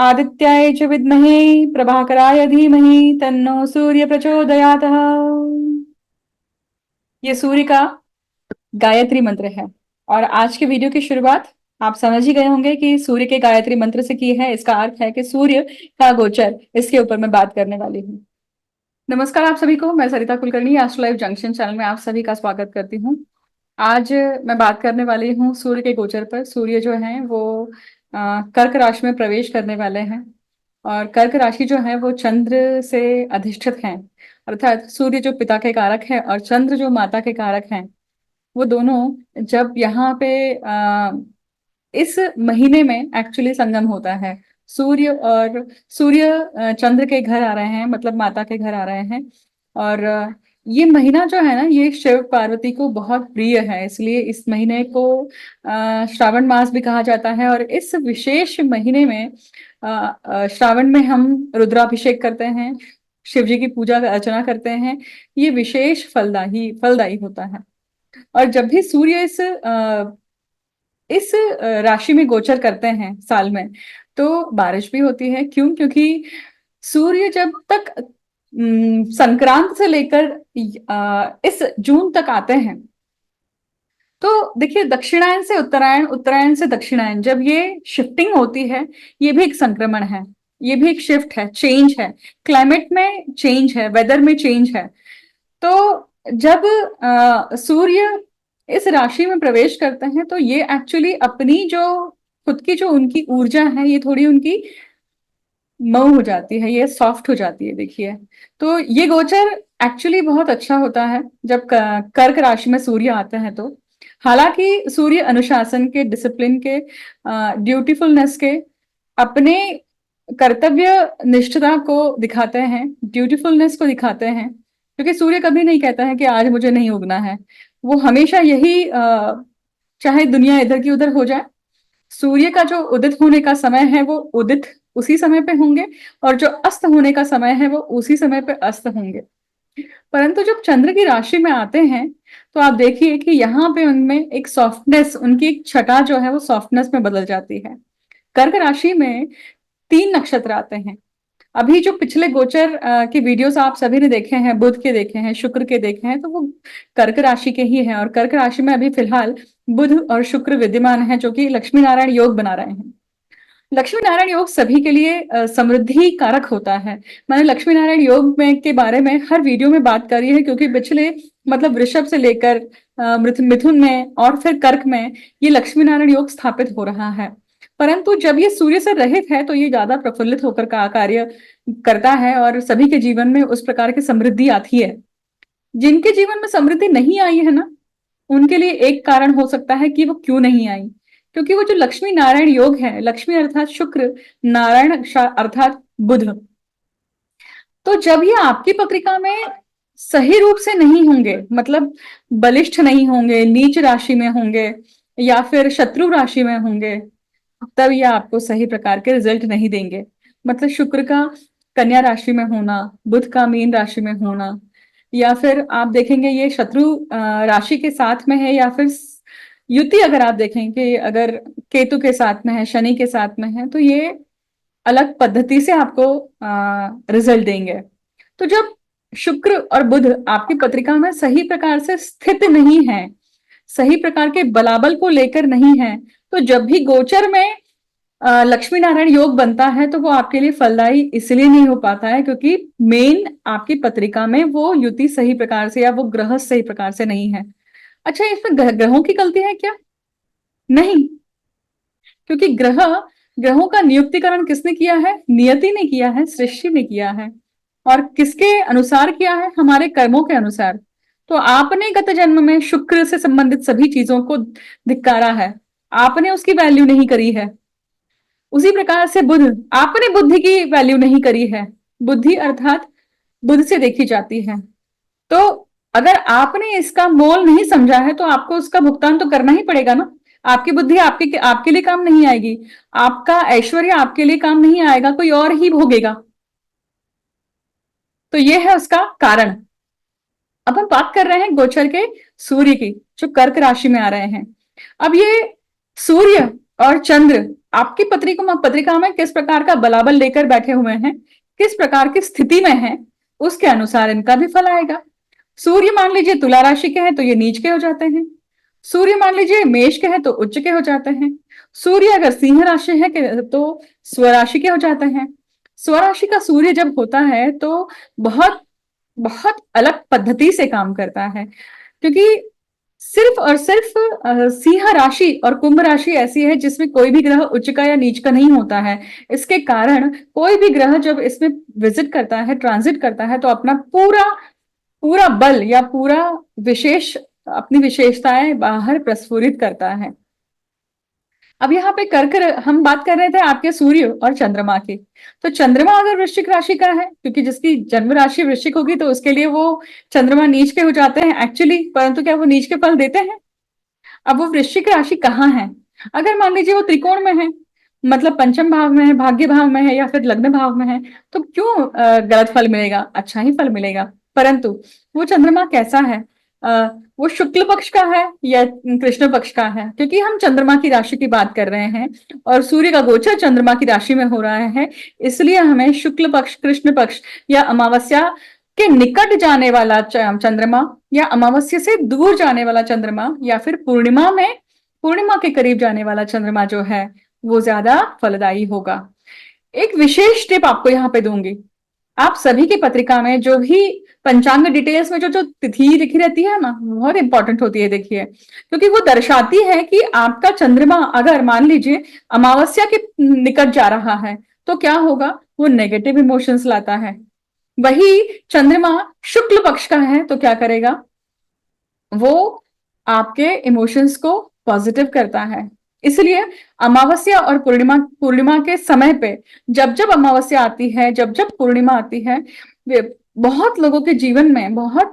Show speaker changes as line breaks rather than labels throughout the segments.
आदित्याय च विद्महे प्रभाकराय धीमहि तन्नो सूर्य प्रचोदयात्। ये सूर्य का गायत्री मंत्र है। और आज के वीडियो की शुरुआत आप समझ ही गए होंगे कि सूर्य के गायत्री मंत्र से की है। इसका अर्थ है कि सूर्य का गोचर, इसके ऊपर मैं बात करने वाली हूँ। नमस्कार आप सभी को, मैं Sarita Kulkarni astro live junction channel में आप सभी का स्वागत करती हूँ। आज मैं बात करने वाली हूँ सूर्य के गोचर पर। सूर्य जो है वो कर्क राशि में प्रवेश करने वाले हैं। और कर्क राशि जो है वो चंद्र से अधिष्ठित है, अर्थात सूर्य जो पिता के कारक है और चंद्र जो माता के कारक हैं, वो दोनों जब यहाँ पे इस महीने में एक्चुअली संगम होता है। सूर्य चंद्र के घर आ रहे हैं, मतलब माता के घर आ रहे हैं। और ये महीना जो है ना, ये शिव पार्वती को बहुत प्रिय है, इसलिए इस महीने को श्रावण मास भी कहा जाता है। और इस विशेष महीने में श्रावण में हम रुद्राभिषेक करते हैं, शिव जी की पूजा अर्चना करते हैं। ये विशेष फलदायी फलदायी होता है। और जब भी सूर्य इस राशि में गोचर करते हैं साल में, तो बारिश भी होती है। क्यों? क्योंकि सूर्य जब तक संक्रांत से लेकर इस जून तक आते हैं, तो देखिए दक्षिणायन से उत्तरायण, उत्तरायण से दक्षिणायन जब ये शिफ्टिंग होती है, ये भी एक संक्रमण है, ये भी एक शिफ्ट है, चेंज है, क्लाइमेट में चेंज है, वेदर में चेंज है। तो जब सूर्य इस राशि में प्रवेश करते हैं, तो ये एक्चुअली अपनी जो खुद की जो उनकी ऊर्जा है, ये थोड़ी उनकी मऊ हो जाती है, ये सॉफ्ट हो जाती है। देखिए, तो ये गोचर एक्चुअली बहुत अच्छा होता है जब कर्क राशि में सूर्य आते हैं। तो हालांकि सूर्य अनुशासन के, डिसिप्लिन के, ड्यूटीफुलनेस के, अपने कर्तव्य निष्ठता को दिखाते हैं, ड्यूटीफुलनेस को दिखाते हैं। क्योंकि सूर्य कभी नहीं कहता है कि आज मुझे नहीं उगना है। वो हमेशा यही चाहे दुनिया इधर की उधर हो जाए, सूर्य का जो उदित होने का समय है वो उदित उसी समय पे होंगे, और जो अस्त होने का समय है वो उसी समय पे अस्त होंगे। परंतु जब चंद्र की राशि में आते हैं, तो आप देखिए कि यहाँ पे उनमें एक सॉफ्टनेस, उनकी एक छटा जो है वो सॉफ्टनेस में बदल जाती है। कर्क राशि में 3 नक्षत्र आते हैं। अभी जो पिछले गोचर के वीडियोस आप सभी ने देखे हैं, बुध के देखे हैं, शुक्र के देखे हैं, तो वो कर्क राशि के ही हैं। और कर्क राशि में अभी फिलहाल बुध और शुक्र विद्यमान है, जो कि लक्ष्मी नारायण योग बना रहे हैं। लक्ष्मी नारायण योग सभी के लिए समृद्धि कारक होता है। मैंने लक्ष्मी नारायण योग में के बारे में हर वीडियो में बात करी है, क्योंकि पिछले मतलब वृषभ से लेकर मिथुन में और फिर कर्क में ये लक्ष्मी नारायण योग स्थापित हो रहा है। परंतु जब ये सूर्य से रहित है, तो ये ज्यादा प्रफुल्लित होकर का कार्य करता है और सभी के जीवन में उस प्रकार की समृद्धि आती है। जिनके जीवन में समृद्धि नहीं आई है ना, उनके लिए एक कारण हो सकता है कि वो क्यों नहीं आई। क्योंकि वो जो लक्ष्मी नारायण योग है, लक्ष्मी अर्थात शुक्र, नारायण अर्थात बुध, तो जब ये आपकी पत्रिका में सही रूप से नहीं होंगे, मतलब बलिष्ठ नहीं होंगे, नीच राशि में होंगे या फिर शत्रु राशि में होंगे, तब ये आपको सही प्रकार के रिजल्ट नहीं देंगे। मतलब शुक्र का कन्या राशि में होना, बुध का मीन राशि में होना, या फिर आप देखेंगे ये शत्रु राशि के साथ में है, या फिर युति अगर आप देखें कि अगर केतु के साथ में है, शनि के साथ में है, तो ये अलग पद्धति से आपको रिजल्ट देंगे। तो जब शुक्र और बुध आपकी पत्रिका में सही प्रकार से स्थित नहीं है, सही प्रकार के बलाबल को लेकर नहीं है, तो जब भी गोचर में लक्ष्मी नारायण योग बनता है, तो वो आपके लिए फलदायी इसलिए नहीं हो पाता है क्योंकि मेन आपकी पत्रिका में वो युति सही प्रकार से या वो ग्रह सही प्रकार से नहीं है। अच्छा, इसमें ग्रहों की गलती है क्या? नहीं, क्योंकि ग्रहों का नियुक्तिकरण किसने किया है? नियति ने किया है, सृष्टि ने किया है। और किसके अनुसार किया है? हमारे कर्मों के अनुसार। तो आपने गत जन्म में शुक्र से संबंधित सभी चीजों को धिक्कारा है, आपने उसकी वैल्यू नहीं करी है। उसी प्रकार से बुध, आपने बुद्धि की वैल्यू नहीं करी है। बुद्धि अर्थात बुध से देखी जाती है। तो अगर आपने इसका मोल नहीं समझा है, तो आपको उसका भुगतान तो करना ही पड़ेगा ना। आपकी बुद्धि आपके आपके लिए काम नहीं आएगी, आपका ऐश्वर्य आपके लिए काम नहीं आएगा, कोई और ही भोगेगा। तो ये है उसका कारण। अब हम बात कर रहे हैं गोचर के सूर्य की, जो कर्क राशि में आ रहे हैं। अब ये सूर्य और चंद्र आपकी पत्रिका में किस प्रकार का बलाबल लेकर बैठे हुए हैं, किस प्रकार की स्थिति में है, उसके अनुसार इनका भी फल आएगा। सूर्य मान लीजिए तुला राशि के हैं तो ये नीच के हो जाते हैं। सूर्य मान लीजिए मेष के हैं तो उच्च के हो जाते हैं। सूर्य अगर सिंह राशि है तो स्वराशि के हो जाते हैं। स्वराशि का सूर्य जब होता है तो बहुत बहुत अलग पद्धति से काम करता है, क्योंकि सिर्फ और सिर्फ सिंह राशि और कुंभ राशि ऐसी है जिसमें कोई भी ग्रह उच्च का या नीच का नहीं होता है। इसके कारण कोई भी ग्रह जब इसमें विजिट करता है, ट्रांजिट करता है, तो अपना पूरा पूरा बल या पूरा विशेष अपनी विशेषताएं बाहर प्रस्फुरित करता है। अब यहाँ पे कर्क हम बात कर रहे थे आपके सूर्य और चंद्रमा की। तो चंद्रमा अगर वृश्चिक राशि का है, क्योंकि जिसकी जन्म राशि वृश्चिक होगी तो उसके लिए वो चंद्रमा नीच के हो जाते हैं एक्चुअली, परंतु क्या वो नीच के फल देते हैं? अब वो वृश्चिक राशि कहाँ है? अगर मान लीजिए वो त्रिकोण में है, मतलब पंचम भाव में है, भाग्य भाव में है, या फिर लग्न भाव में है, तो क्यों गलत फल मिलेगा? अच्छा ही फल मिलेगा। परंतु वो चंद्रमा कैसा है? वो शुक्ल पक्ष का है या कृष्ण पक्ष का है? क्योंकि हम चंद्रमा की राशि की बात कर रहे हैं और सूर्य का गोचर चंद्रमा की राशि में हो रहा है, इसलिए हमें शुक्ल पक्ष, कृष्ण पक्ष या अमावस्या के निकट जाने वाला चंद्रमा, या अमावस्या से दूर जाने वाला चंद्रमा, या फिर पूर्णिमा के करीब जाने वाला चंद्रमा जो है वो ज्यादा फलदायी होगा। एक विशेष टिप आपको यहाँ पे दूंगी। आप सभी की पत्रिका में जो भी पंचांग डिटेल्स में जो जो तिथि लिखी रहती है ना, बहुत इंपॉर्टेंट होती है, देखिए, क्योंकि वो दर्शाती है कि आपका चंद्रमा अगर मान लीजिए अमावस्या के निकट जा रहा है तो क्या होगा, वो नेगेटिव इमोशंस लाता है। वही चंद्रमा शुक्ल पक्ष का है तो क्या करेगा, वो आपके इमोशंस को पॉजिटिव करता है। इसलिए अमावस्या और पूर्णिमा पूर्णिमा के समय पे, जब जब अमावस्या आती है, जब जब पूर्णिमा आती है, वे बहुत लोगों के जीवन में बहुत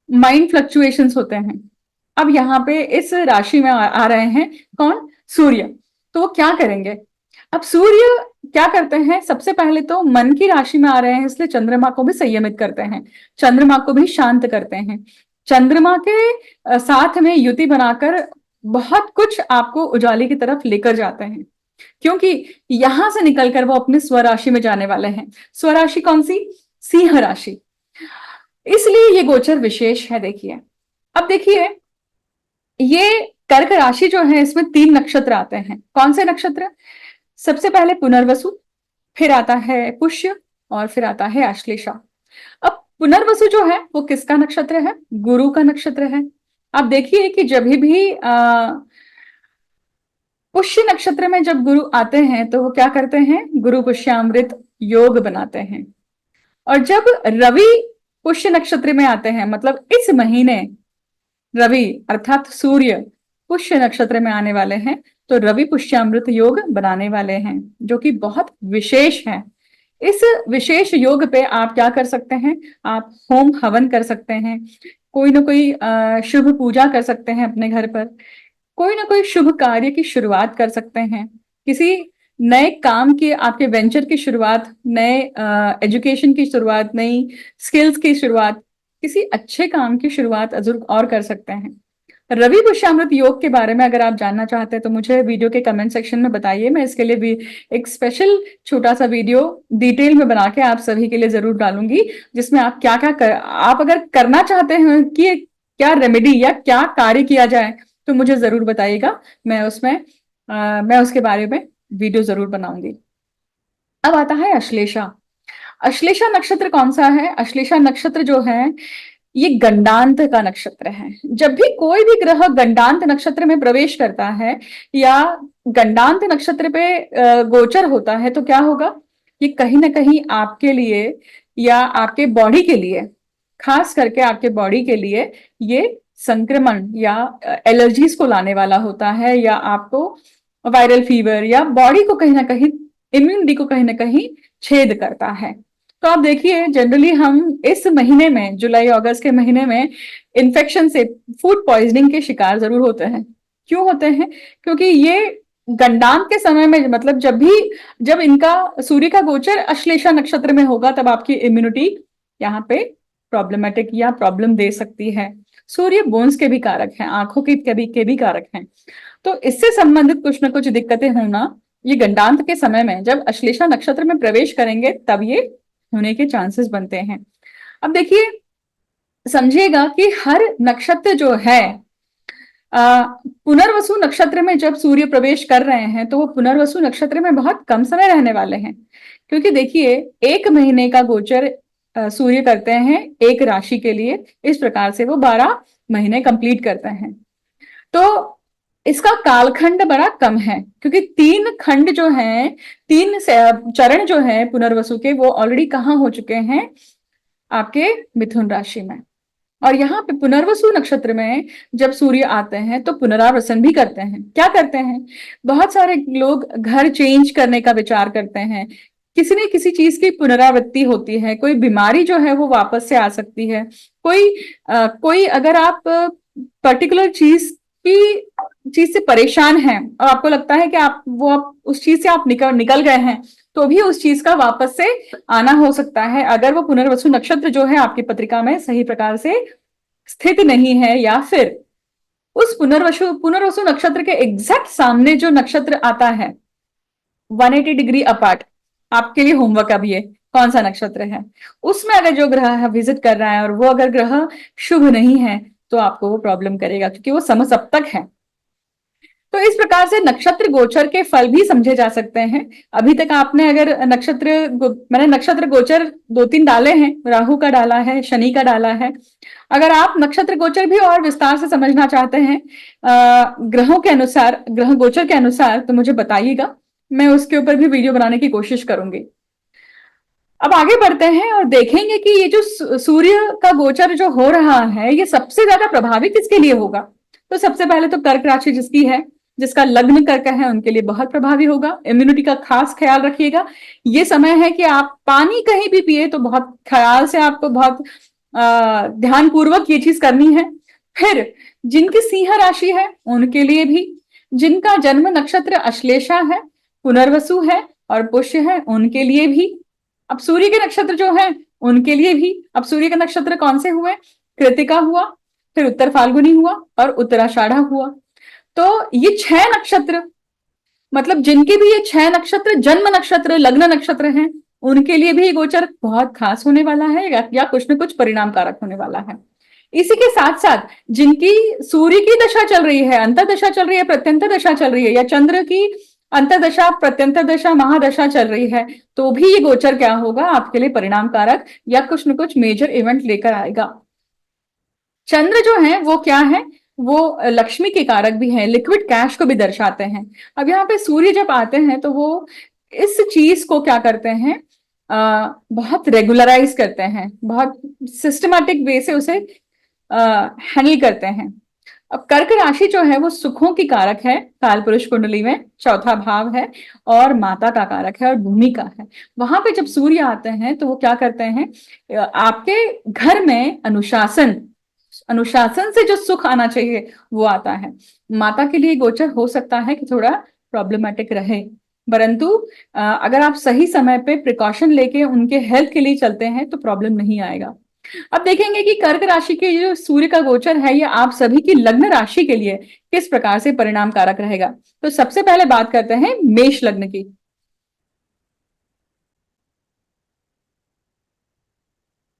माइंड फ्लक्चुएशंस होते हैं। अब यहाँ पे इस राशि में आ रहे हैं कौन? सूर्य। तो वो क्या करेंगे? अब सूर्य क्या करते हैं? सबसे पहले तो मन की राशि में आ रहे हैं, इसलिए चंद्रमा को भी संयमित करते हैं, चंद्रमा को भी शांत करते हैं। चंद्रमा के साथ में युति बनाकर बहुत कुछ आपको उजाले की तरफ लेकर जाते हैं, क्योंकि यहां से निकलकर वो अपने स्वराशि में जाने वाले हैं। स्वराशि कौन सी? सिंह राशि। इसलिए ये गोचर विशेष है। देखिए, अब देखिए, ये कर्क राशि जो है इसमें 3 नक्षत्र आते हैं। कौन से नक्षत्र? सबसे पहले पुनर्वसु, फिर आता है पुष्य, और फिर आता है आश्लेषा। अब पुनर्वसु जो है वो किसका नक्षत्र है? गुरु का नक्षत्र है। आप देखिए कि जब भी पुष्य नक्षत्र में जब गुरु आते हैं तो वो क्या करते हैं? गुरु पुष्यामृत योग बनाते हैं। और जब रवि पुष्य नक्षत्र में आते हैं, मतलब इस महीने रवि अर्थात सूर्य पुष्य नक्षत्र में आने वाले हैं, तो रवि पुष्यामृत योग बनाने वाले हैं, जो कि बहुत विशेष है। इस विशेष योग पे आप क्या कर सकते हैं? आप होम हवन कर सकते हैं, कोई ना कोई शुभ पूजा कर सकते हैं अपने घर पर, कोई ना कोई शुभ कार्य की शुरुआत कर सकते हैं, किसी नए काम की, आपके वेंचर की शुरुआत, नए एजुकेशन की शुरुआत, नई स्किल्स की शुरुआत, किसी अच्छे काम की शुरुआत जरूर और कर सकते हैं। रवि पुष्यामृत योग के बारे में अगर आप जानना चाहते हैं तो मुझे वीडियो के कमेंट सेक्शन में बताइए, मैं इसके लिए भी एक स्पेशल छोटा सा वीडियो डिटेल में बना के आप सभी के लिए जरूर डालूंगी, जिसमें आप क्या क्या आप अगर करना चाहते हैं कि क्या रेमेडी या क्या कार्य किया जाए तो मुझे जरूर बताइएगा, मैं उसके बारे में वीडियो जरूर बनाऊंगी। अब आता है अश्लेषा। अश्लेषा नक्षत्र कौन सा है? अश्लेषा नक्षत्र जो है ये गंडांत का नक्षत्र है। जब भी कोई भी ग्रह गंडांत नक्षत्र में प्रवेश करता है या गंडांत नक्षत्र पे गोचर होता है तो क्या होगा, ये कहीं ना कहीं आपके लिए या आपके बॉडी के लिए, खास करके आपके बॉडी के लिए, ये संक्रमण या एलर्जीज को लाने वाला होता है, या आपको वायरल फीवर या बॉडी को कहीं ना कहीं, इम्यूनिटी को कहीं ना कहीं छेद करता है। तो आप देखिए, जनरली हम इस महीने में, जुलाई अगस्त के महीने में, इन्फेक्शन से, फूड पॉइजनिंग के शिकार जरूर होते हैं। क्यों होते हैं? क्योंकि ये गंडांत के समय में, मतलब जब इनका सूर्य का गोचर अश्लेषा नक्षत्र में होगा तब आपकी इम्यूनिटी यहाँ पे प्रॉब्लमेटिक या प्रॉब्लम दे सकती है। सूर्य बोन्स के भी कारक हैं, आंखों के भी कारक हैं। तो इससे संबंधित कुछ ना कुछ दिक्कतें होना ये गंडांत के समय में जब अश्लेषा नक्षत्र में प्रवेश करेंगे तब ये होने के चांसेस बनते हैं। अब देखिए, समझिएगा कि हर नक्षत्र जो है, पुनर्वसु नक्षत्र में जब सूर्य प्रवेश कर रहे हैं तो वो पुनर्वसु नक्षत्र में बहुत कम समय रहने वाले हैं, क्योंकि देखिए 1 महीने का गोचर सूर्य करते हैं एक राशि के लिए। इस प्रकार से वो 12 महीने कंप्लीट करते हैं। तो इसका कालखंड बड़ा कम है, क्योंकि 3 खंड जो है, 3 चरण जो है पुनर्वसु के, वो ऑलरेडी कहाँ हो चुके हैं, आपके मिथुन राशि में। और यहाँ पे पुनर्वसु नक्षत्र में जब सूर्य आते हैं तो पुनरावर्तन भी करते हैं। क्या करते हैं, बहुत सारे लोग घर चेंज करने का विचार करते हैं, किसी न किसी चीज की पुनरावृत्ति होती है, कोई बीमारी जो है वो वापस से आ सकती है, कोई अगर आप पर्टिकुलर चीज से परेशान हैं और आपको लगता है कि आप उस चीज से आप निकल गए हैं, तो भी उस चीज का वापस से आना हो सकता है, अगर वो पुनर्वसु नक्षत्र जो है आपकी पत्रिका में सही प्रकार से स्थित नहीं है, या फिर उस पुनर्वसु नक्षत्र के एग्जैक्ट सामने जो नक्षत्र आता है 180 डिग्री अपार्ट, आपके लिए होमवर्क अब ये कौन सा नक्षत्र है, उसमें अगर जो ग्रह विजिट कर रहा है और वो अगर ग्रह शुभ नहीं है तो आपको वो प्रॉब्लम करेगा, क्योंकि वो समसप्तक है। तो इस प्रकार से नक्षत्र गोचर के फल भी समझे जा सकते हैं। अभी तक आपने अगर मैंने नक्षत्र गोचर 2-3 डाले हैं, राहु का डाला है, शनि का डाला है। अगर आप नक्षत्र गोचर भी और विस्तार से समझना चाहते हैं ग्रहों के अनुसार, ग्रह गोचर के अनुसार, तो मुझे बताइएगा, मैं उसके ऊपर भी वीडियो बनाने की कोशिश करूंगी। अब आगे बढ़ते हैं और देखेंगे कि ये जो सूर्य का गोचर जो हो रहा है, ये सबसे ज्यादा प्रभावी किसके लिए होगा। तो सबसे पहले तो कर्क राशि जिसकी है, जिसका लग्न कर्क है, उनके लिए बहुत प्रभावी होगा। इम्यूनिटी का खास ख्याल रखिएगा। ये समय है कि आप पानी कहीं भी पिए तो बहुत ख्याल से, आपको बहुत ध्यान पूर्वक ये चीज करनी है। फिर जिनकी सिंह राशि है उनके लिए भी, जिनका जन्म नक्षत्र अश्लेषा है, पुनर्वसु है और पुष्य है, उनके लिए भी। अब सूर्य के नक्षत्र जो है उनके लिए भी। अब सूर्य के नक्षत्र कौन से हुए, कृतिका हुआ, फिर उत्तर फाल्गुनी हुआ और उत्तराषाढ़ा हुआ। तो ये 6 नक्षत्र, मतलब जिनके भी ये 6 नक्षत्र जन्म नक्षत्र, लग्न नक्षत्र हैं, उनके लिए भी ये गोचर बहुत खास होने वाला है, या कुछ न कुछ परिणाम कारक होने वाला है। इसी के साथ साथ जिनकी सूर्य की दशा चल रही है, अंतर्दशा चल रही है, प्रत्यंतर दशा चल रही है, या चंद्र की अंतर्दशा, प्रत्यंतर दशा, महादशा चल रही है, तो भी ये गोचर क्या होगा, आपके लिए परिणाम कारक या कुछ न कुछ मेजर इवेंट लेकर आएगा। चंद्र जो है वो क्या है, वो लक्ष्मी के कारक भी हैं, लिक्विड कैश को भी दर्शाते हैं। अब यहाँ पे सूर्य जब आते हैं तो वो इस चीज को क्या करते हैं, बहुत रेगुलराइज करते हैं, बहुत सिस्टमैटिक वे से उसे हैंडल करते हैं। अब कर्क राशि जो है वो सुखों की कारक है, काल पुरुष कुंडली में चौथा भाव है और माता का कारक है और भूमि का है। वहां पे जब सूर्य आते हैं तो वो क्या करते हैं, आपके घर में अनुशासन से जो सुख आना चाहिए वो आता है। माता के लिए गोचर हो सकता है कि थोड़ा प्रॉब्लमेटिक रहे, परंतु अगर आप सही समय पे प्रिकॉशन लेके उनके हेल्थ के लिए चलते हैं तो प्रॉब्लम नहीं आएगा। अब देखेंगे कि कर्क राशि के जो सूर्य का गोचर है, ये आप सभी की लग्न राशि के लिए किस प्रकार से परिणाम कारक रहेगा। तो सबसे पहले बात करते हैं मेष लग्न की।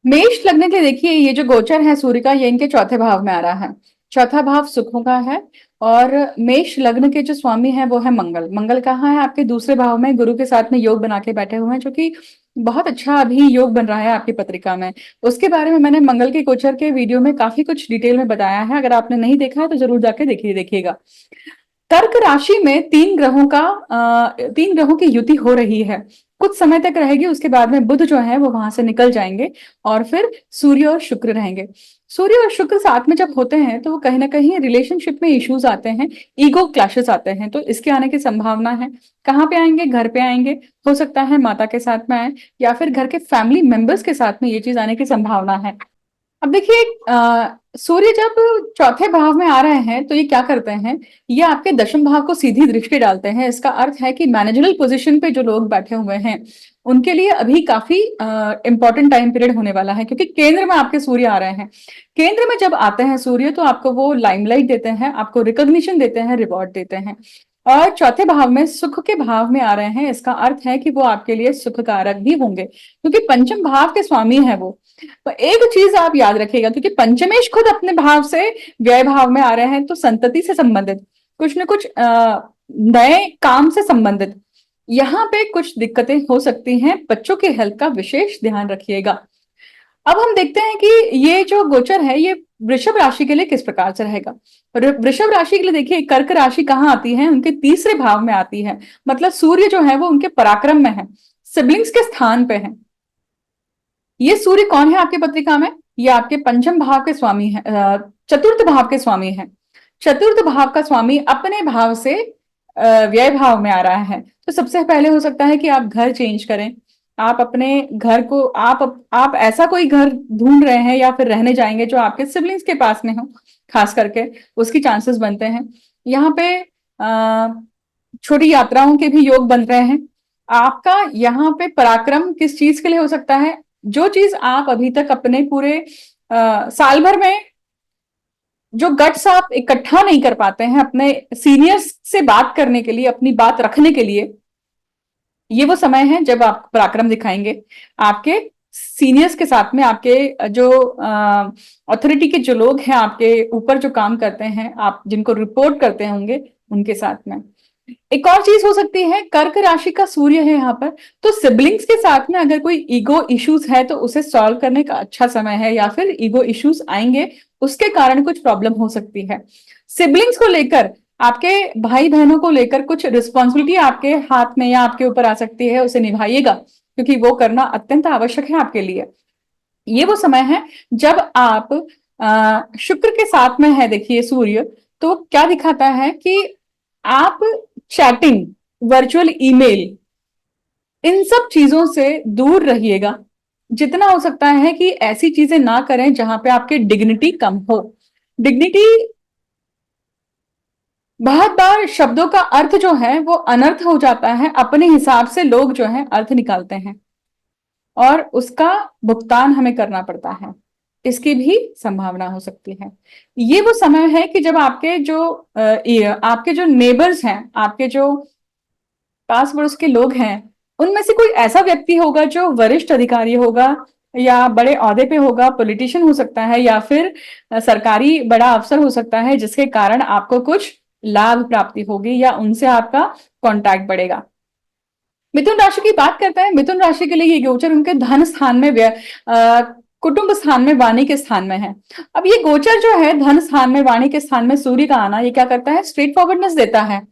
मेष लग्न के देखिए, ये जो गोचर है सूर्य का, ये इनके चौथे भाव में आ रहा है। चौथा भाव सुखों का है और मेष लग्न के जो स्वामी है वो है मंगल। मंगल कहाँ है, आपके दूसरे भाव में, गुरु के साथ में योग बना के बैठे हुए हैं, जो कि बहुत अच्छा अभी योग बन रहा है आपकी पत्रिका में। उसके बारे में मैंने मंगल के गोचर के वीडियो में काफी कुछ डिटेल में बताया है, अगर आपने नहीं देखा है तो जरूर जाके देखिएगा। कर्क राशि में 3 ग्रहों की युति हो रही है, कुछ समय तक रहेगी, उसके बाद में बुध जो है वो वहां से निकल जाएंगे और फिर सूर्य और शुक्र रहेंगे। सूर्य और शुक्र साथ में जब होते हैं तो वो कहीं ना कहीं रिलेशनशिप में इश्यूज आते हैं, ईगो क्लैशेस आते हैं, तो इसके आने की संभावना है। कहाँ पे आएंगे, घर पे आएंगे, हो सकता है माता के साथ में आए या फिर घर के फैमिली मेंबर्स के साथ में ये चीज आने की संभावना है। अब देखिए, सूर्य जब चौथे भाव में आ रहे हैं तो ये क्या करते हैं, ये आपके दशम भाव को सीधी दृष्टि डालते हैं। इसका अर्थ है कि मैनेजरल पोजीशन पे जो लोग बैठे हुए हैं उनके लिए अभी काफी इंपॉर्टेंट टाइम पीरियड होने वाला है, क्योंकि केंद्र में आपके सूर्य आ रहे हैं। केंद्र में जब आते हैं सूर्य तो आपको वो लाइमलाइट देते हैं, आपको रिकॉग्निशन देते हैं, रिवॉर्ड देते हैं। और चौथे भाव में, सुख के भाव में आ रहे हैं, इसका अर्थ है कि वो आपके लिए सुख कारक भी होंगे, क्योंकि पंचम भाव के स्वामी है वो। तो एक चीज आप याद रखिएगा, क्योंकि पंचमेश खुद अपने भाव से व्यय भाव में आ रहे हैं, तो संतति से संबंधित कुछ न कुछ नए काम से संबंधित यहाँ पे कुछ दिक्कतें हो सकती हैं। बच्चों की हेल्थ का विशेष ध्यान रखिएगा। अब हम देखते हैं कि ये जो गोचर है ये वृषभ राशि के लिए किस प्रकार से रहेगा। वृषभ राशि के लिए देखिए, कर्क राशि कहाँ आती है, उनके तीसरे भाव में आती है। मतलब सूर्य जो है वो उनके पराक्रम में है, सिबलिंग्स के स्थान पे है। ये सूर्य कौन है आपकी पत्रिका में? ये आपके पंचम भाव के स्वामी है, चतुर्थ भाव के स्वामी है। चतुर्थ भाव का स्वामी अपने भाव से व्यय भाव में आ रहा है। तो सबसे पहले हो सकता है कि आप घर चेंज करें, आप अपने घर को आप ऐसा कोई घर ढूंढ रहे हैं या फिर रहने जाएंगे जो आपके सिबलिंग्स के पास में हो, खास करके उसकी चांसेस बनते हैं। यहाँ पे छोटी यात्राओं के भी योग बन रहे हैं। आपका यहाँ पे पराक्रम किस चीज के लिए हो सकता है? जो चीज आप अभी तक अपने पूरे साल भर में जो गट्स आप इकट्ठा नहीं कर पाते हैं अपने सीनियर्स से बात करने के लिए, अपनी बात रखने के लिए, ये वो समय है जब आप पराक्रम दिखाएंगे। आपके सीनियर्स के साथ में, आपके जो अथॉरिटी के जो लोग हैं, आपके ऊपर जो काम करते हैं, आप जिनको रिपोर्ट करते होंगे, उनके साथ में। एक और चीज हो सकती है, कर्क राशि का सूर्य है यहाँ पर, तो सिबलिंग्स के साथ में अगर कोई ईगो इश्यूज है तो उसे सॉल्व करने का अच्छा समय है, या फिर ईगो इश्यूज आएंगे उसके कारण कुछ प्रॉब्लम हो सकती है। सिबलिंग्स को लेकर, आपके भाई बहनों को लेकर कुछ रिस्पॉन्सिबिलिटी आपके हाथ में या आपके ऊपर आ सकती है, उसे निभाइएगा, क्योंकि वो करना अत्यंत आवश्यक है आपके लिए। ये वो समय है जब आप शुक्र के साथ में है, देखिए सूर्य, तो क्या दिखाता है कि आप चैटिंग, वर्चुअल ईमेल, इन सब चीजों से दूर रहिएगा। जितना हो सकता है कि ऐसी चीजें ना करें जहां पे आपकी डिग्निटी कम हो। डिग्निटी, बहुत बार शब्दों का अर्थ जो है वो अनर्थ हो जाता है, अपने हिसाब से लोग जो है अर्थ निकालते हैं और उसका भुगतान हमें करना पड़ता है, इसकी भी संभावना हो सकती है। ये वो समय है कि जब आपके जो नेबर्स हैं, आपके जो पास पड़ोस के लोग हैं, उनमें से कोई ऐसा व्यक्ति होगा जो वरिष्ठ अधिकारी होगा या बड़े ओहदे पे होगा, पॉलिटिशियन हो सकता है, या फिर सरकारी बड़ा अफसर हो सकता है, जिसके कारण आपको कुछ लाभ प्राप्ति होगी या उनसे आपका कांटेक्ट बढ़ेगा। मिथुन राशि की बात करते हैं। मिथुन राशि के लिए ये गोचर उनके धन स्थान में, कुटुंब स्थान में, वाणी के स्थान में है। अब ये गोचर जो है धन स्थान में, वाणी के स्थान में सूर्य का आना, ये क्या करता है? स्ट्रेट फॉरवर्डनेस देता है।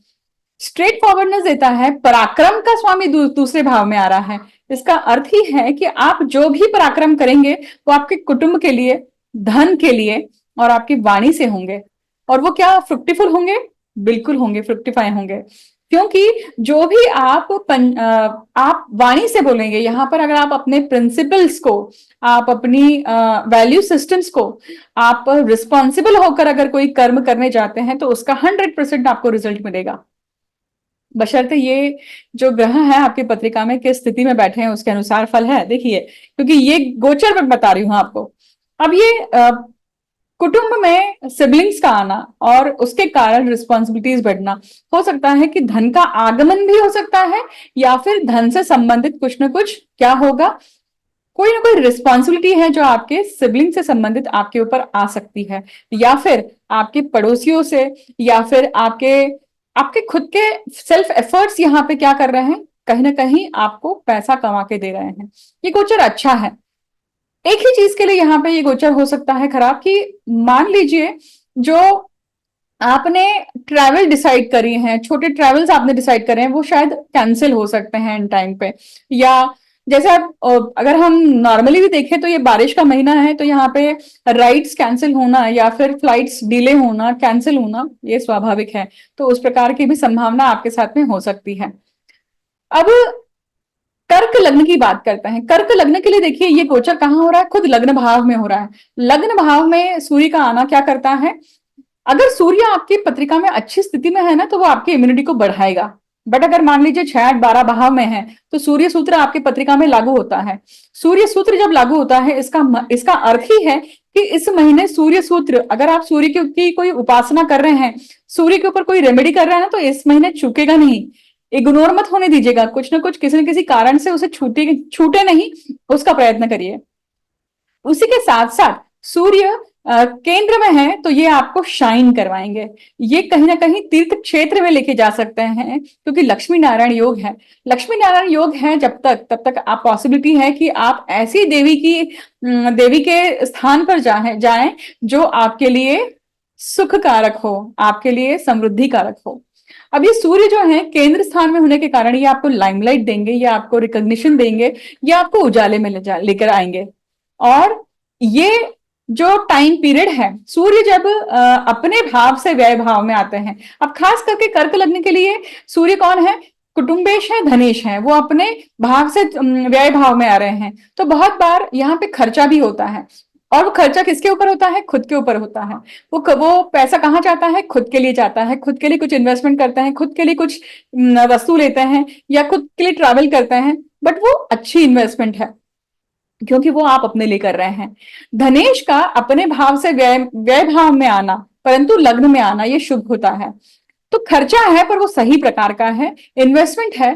स्ट्रेट फॉरवर्डनेस देता है। पराक्रम का स्वामी दूसरे भाव में आ रहा है। इसका अर्थ ही है कि आप जो भी पराक्रम करेंगे वो आपके कुटुंब के लिए, धन के लिए और आपकी वाणी से होंगे। और वो क्या फ्रुक्टिफुल होंगे? बिल्कुल होंगे, फ्रुक्टिफाई होंगे, क्योंकि जो भी आप वाणी से बोलेंगे, यहां पर अगर आप अपने प्रिंसिपल्स को, आप अपनी वैल्यू सिस्टम्स को, आप रिस्पॉन्सिबल होकर अगर कोई कर्म करने जाते हैं तो उसका 100% आपको रिजल्ट मिलेगा। बशर्ते ये जो ग्रह है आपकी पत्रिका में किस स्थिति में बैठे हैं उसके अनुसार फल है, देखिए, क्योंकि ये गोचर मैं बता रही हूं आपको। अब ये कुटुंब में सिबलिंग्स का आना और उसके कारण रिस्पॉन्सिबिलिटीज बढ़ना, हो सकता है कि धन का आगमन भी हो सकता है, या फिर धन से संबंधित कुछ ना कुछ क्या होगा, कोई ना कोई रिस्पॉन्सिबिलिटी है जो आपके सिबलिंग से संबंधित आपके ऊपर आ सकती है, या फिर आपके पड़ोसियों से, या फिर आपके आपके खुद के सेल्फ एफर्ट्स यहाँ पे क्या कर रहे हैं, कहीं ना कहीं आपको पैसा कमा के दे रहे हैं। ये गोचर अच्छा है। एक ही चीज के लिए यहाँ पे ये गोचर हो सकता है खराब, कि मान लीजिए जो आपने ट्रैवल डिसाइड करी हैं, छोटे ट्रैवल्स आपने डिसाइड करे हैं, वो शायद कैंसिल हो सकते हैं इन टाइम पे। या जैसे आप अगर हम नॉर्मली भी देखें तो ये बारिश का महीना है, तो यहाँ पे राइड्स कैंसिल होना या फिर फ्लाइट्स डिले होना, कैंसिल होना, ये स्वाभाविक है। तो उस प्रकार की भी संभावना आपके साथ में हो सकती है। अब कर्क लग्न की बात करते हैं। कर्क लग्न के लिए देखिए ये गोचर कहाँ हो रहा है? खुद लग्न भाव में हो रहा है। लग्न भाव में सूर्य का आना क्या करता है? अगर सूर्य आपकी पत्रिका में अच्छी स्थिति में है ना, तो वो आपकी इम्यूनिटी को बढ़ाएगा। बट अगर मान लीजिए 6 8 12 भाव में है तो सूर्य सूत्र आपकी पत्रिका में लागू होता है। सूर्य सूत्र जब लागू होता है, इसका अर्थ ही है कि इस महीने सूर्य सूत्र, अगर आप सूर्य की कोई उपासना कर रहे हैं, सूर्य के ऊपर कोई रेमेडी कर रहे हैं ना, तो इस महीने चूकेगा नहीं। इग्नोर मत होने दीजिएगा, कुछ ना कुछ किसी न किसी कारण से उसे छूटे नहीं, उसका प्रयत्न करिए। उसी के साथ साथ सूर्य केंद्र में है तो ये आपको शाइन करवाएंगे, ये कहीं ना कहीं तीर्थ क्षेत्र में लेके जा सकते हैं, क्योंकि लक्ष्मी नारायण योग है। लक्ष्मी नारायण योग है जब तक, तब तक आप पॉसिबिलिटी है कि आप ऐसी देवी के स्थान पर जाएं जो आपके लिए सुख कारक हो, आपके लिए समृद्धि कारक हो। अब ये सूर्य जो है केंद्र स्थान में होने के कारण ये आपको लाइमलाइट देंगे, ये आपको रिकॉग्निशन देंगे, ये आपको उजाले में लेकर आएंगे। और ये जो टाइम पीरियड है, सूर्य जब अपने भाव से व्यय भाव में आते हैं, अब खास करके कर्क लग्न के लिए सूर्य कौन है, कुटुंबेश है, धनेश है, वो अपने भाव से व्यय भाव में आ रहे हैं, तो बहुत बार यहाँ पे खर्चा भी होता है। और वो खर्चा किसके ऊपर होता है, खुद के ऊपर होता है। वो पैसा कहाँ जाता है, खुद के लिए जाता है, खुद के लिए कुछ इन्वेस्टमेंट करते हैं, खुद के लिए कुछ वस्तु लेते हैं, या खुद के लिए ट्रैवल करते हैं, बट वो अच्छी इन्वेस्टमेंट है क्योंकि वो आप अपने लिए कर रहे हैं। धनेश का अपने भाव से व्यय भाव में आना, परंतु लग्न में आना, ये शुभ होता है। तो खर्चा है पर वो सही प्रकार का है, इन्वेस्टमेंट है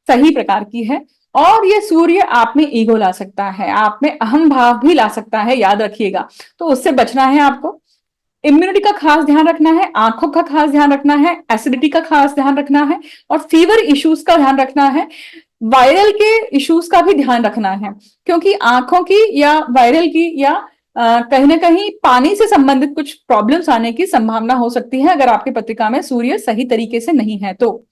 सही प्रकार की है। और ये सूर्य आप में ईगो ला सकता है, आप में अहम भाव भी ला सकता है, याद रखिएगा। तो उससे बचना है आपको। इम्यूनिटी का खास ध्यान रखना है, आंखों का खास ध्यान रखना है, एसिडिटी का खास ध्यान रखना है, और फीवर इश्यूज का ध्यान रखना है, वायरल के इश्यूज का भी ध्यान रखना है। क्योंकि आंखों की या वायरल की या कहीं ना कहीं पानी से संबंधित कुछ प्रॉब्लम्स आने की संभावना हो सकती है अगर आपकी पत्रिका में सूर्य सही तरीके से नहीं है तो।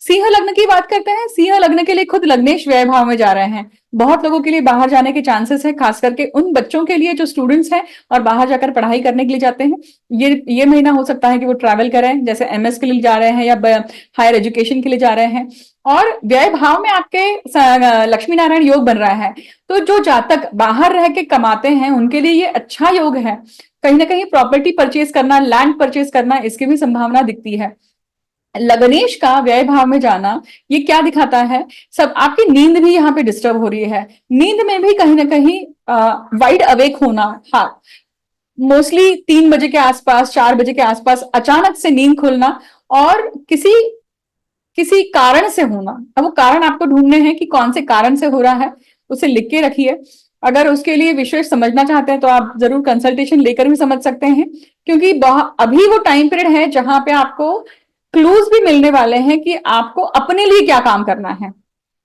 सिंह लग्न की बात करते हैं। सिंह लग्न के लिए खुद लग्नेश व्यय भाव में जा रहे हैं। बहुत लोगों के लिए बाहर जाने के चांसेस है, खास करके उन बच्चों के लिए जो स्टूडेंट्स हैं और बाहर जाकर पढ़ाई करने के लिए जाते हैं। ये महीना हो सकता है कि वो ट्रैवल करें, जैसे एमएस के लिए जा रहे हैं या हायर एजुकेशन के लिए जा रहे हैं। और व्यय भाव में आपके लक्ष्मी नारायण योग बन रहा है, तो जो जातक बाहर रह के कमाते हैं उनके लिए ये अच्छा योग है। कहीं ना कहीं प्रॉपर्टी परचेज करना, लैंड परचेज करना, इसकी भी संभावना दिखती है। लग्नेश का व्यय भाव में जाना ये क्या दिखाता है, सब आपकी नींद भी यहाँ पे डिस्टर्ब हो रही है। नींद में भी कहीं ना कहीं वाइड अवेक होना, हाँ, मोस्टली 3 बजे के आसपास, 4 बजे के आसपास अचानक से नींद खुलना, और किसी किसी कारण से होना। अब वो कारण आपको ढूंढने हैं कि कौन से कारण से हो रहा है, उसे लिख के रखिए। अगर उसके लिए विशेष समझना चाहते हैं तो आप जरूर कंसल्टेशन लेकर भी समझ सकते हैं, क्योंकि अभी वो टाइम पीरियड है जहां पे आपको क्लूज भी मिलने वाले हैं कि आपको अपने लिए क्या काम करना है।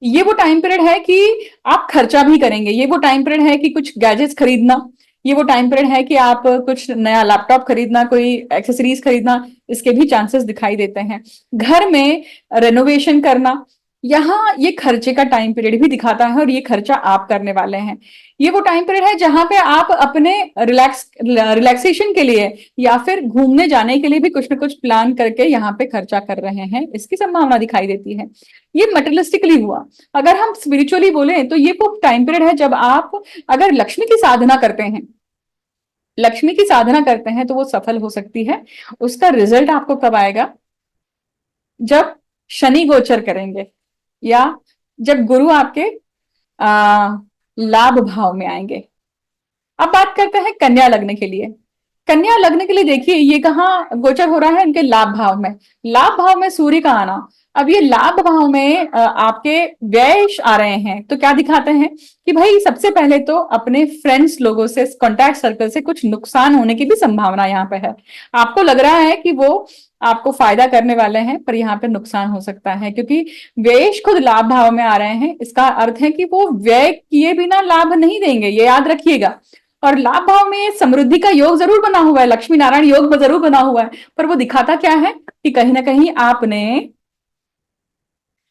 ये वो टाइम पीरियड है कि आप खर्चा भी करेंगे, ये वो टाइम पीरियड है कि कुछ गैजेट्स खरीदना, ये वो टाइम पीरियड है कि आप कुछ नया लैपटॉप खरीदना, कोई एक्सेसरीज खरीदना, इसके भी चांसेस दिखाई देते हैं। घर में रेनोवेशन करना, यहाँ ये खर्चे का टाइम पीरियड भी दिखाता है, और ये खर्चा आप करने वाले हैं। ये वो टाइम पीरियड है जहां पे आप अपने रिलैक्सेशन के लिए या फिर घूमने जाने के लिए भी कुछ ना कुछ प्लान करके यहाँ पे खर्चा कर रहे हैं, इसकी संभावना दिखाई देती है। ये मटेरियलिस्टिकली हुआ। अगर हम स्पिरिचुअली बोले तो ये वो टाइम पीरियड है जब आप अगर लक्ष्मी की साधना करते हैं, लक्ष्मी की साधना करते हैं तो वो सफल हो सकती है। उसका रिजल्ट आपको कब आएगा, जब शनि गोचर करेंगे, या जब गुरु आपके लाभ भाव में आएंगे। अब बात करते हैं कन्या लग्न के लिए। कन्या लग्न के लिए देखिए ये कहाँ गोचर हो रहा है, इनके लाभ भाव में। लाभ भाव में सूर्य का आना, अब ये लाभ भाव में आपके व्यय आ रहे हैं, तो क्या दिखाते हैं कि भाई सबसे पहले तो अपने फ्रेंड्स लोगों से, कॉन्टैक्ट सर्कल से कुछ नुकसान होने की भी संभावना यहाँ पे है। आपको लग रहा है कि वो आपको फायदा करने वाले हैं, पर यहाँ पे नुकसान हो सकता है, क्योंकि व्यय खुद लाभ भाव में आ रहे हैं। इसका अर्थ है कि वो व्यय किए बिना लाभ नहीं देंगे, ये याद रखिएगा। और लाभ भाव में समृद्धि का योग जरूर बना हुआ है, लक्ष्मी नारायण योग जरूर बना हुआ है, पर वो दिखाता क्या है कि कहीं ना कहीं आपने